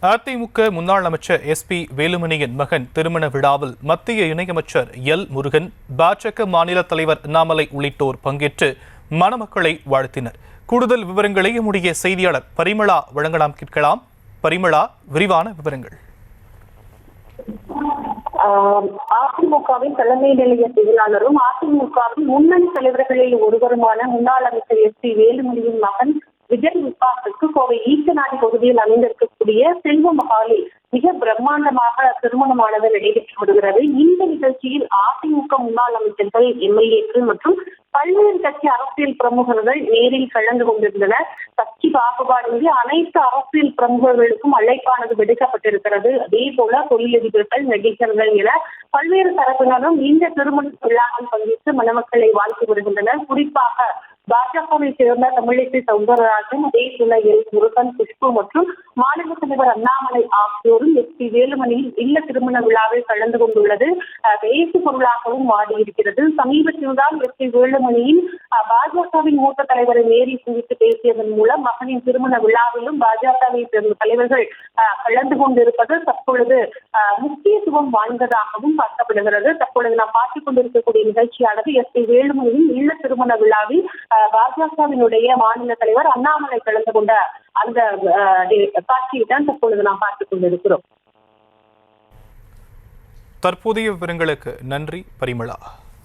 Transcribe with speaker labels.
Speaker 1: அதிமுக முன்னாள் அமைச்சர் SP வேலுமணியின் மகன் திருமண விழாவில் மத்திய இணையமைச்சர் எல் முருகன், பாஜக மாநில தலைவர் அண்ணாமலை உள்ளிட்டோர் பங்கேற்று மணமக்களை வாழ்த்தினர். கூடுதல் விவரங்களை நம்முடைய செய்தியாளர் பரிமளா வழங்கலாம். கேட்கலாம். பரிமளா, விரிவான விவரங்கள்.
Speaker 2: அதிமுகவின் தலைமை நிலைய செயலாளரும் அதிமுகவின் முன்னணி தலைவர்களில் ஒருவருமான முன்னாள் அமைச்சர் SP வேலுமணியின் மகன் விஜய் விபாஸுக்கு கோவை ஈச்சநாடி பகுதியில் அமைந்திருக்கக்கூடிய செல்வ மகாலில் மிக பிரம்மாண்டமாக திருமணமானது நடைபெற்று வருகிறது. இந்த நிகழ்ச்சியில் அதிமுக முன்னாள் அமைச்சர்கள், MLAக்கள் மற்றும் பல்வேறு கட்சி அரசியல் பிரமுகர்கள் நேரில் கலந்து கொண்டிருந்தனர். கட்சி பாகுபாடின்றி அனைத்து அரசியல் பிரமுகர்களுக்கும் அழைப்பானது விடுக்கப்பட்டிருக்கிறது. அதே போல தொழிலதிபர்கள், நடிகர்கள் என பல்வேறு தரப்பினரும் இந்த திருமண விழாவில் பங்கேற்று மணமக்களை வாழ்த்து வருகின்றனர். குறிப்பாக பாஜகவை சேர்ந்த தமிழிசை சவுந்தரராஜன், அதே போல எல் முருகன், குஷ்பு மற்றும் மாநில தலைவர் அண்ணாமலை ஆகியோரும் SP வேலுமணியின் இல்ல திருமண விழாவில் கலந்து கொண்டுள்ளது பேசு பொருளாகவும் மாறியிருக்கிறது. சமீபத்தில் தான் SP வேலுமணியின் பாஜகவின் மூத்த தலைவரை நேரில் சந்தித்து பேசியதன் மூலம் மகனின் திருமண விழாவிலும் பாஜகவை சேர்ந்த தலைவர்கள் கலந்து கொண்டிருப்பது தற்பொழுது முக்கியத்துவம் வாய்ந்ததாகவும் பார்க்கப்படுகிறது. தற்பொழுது நாம் பார்த்துக் கொண்டிருக்கக்கூடிய நிகழ்ச்சியானது SP வேலுமணியின் இல்ல திருமண விழாவில் பாஜகவினுடைய மாநில தலைவர் அண்ணாமலை கலந்து கொண்ட அந்த காட்சியை தான் தற்பொழுது நாம் பார்த்துக் கொண்டிருக்கிறோம்.
Speaker 1: தற்போதைய விவரங்களுக்கு நன்றி பரிமளா.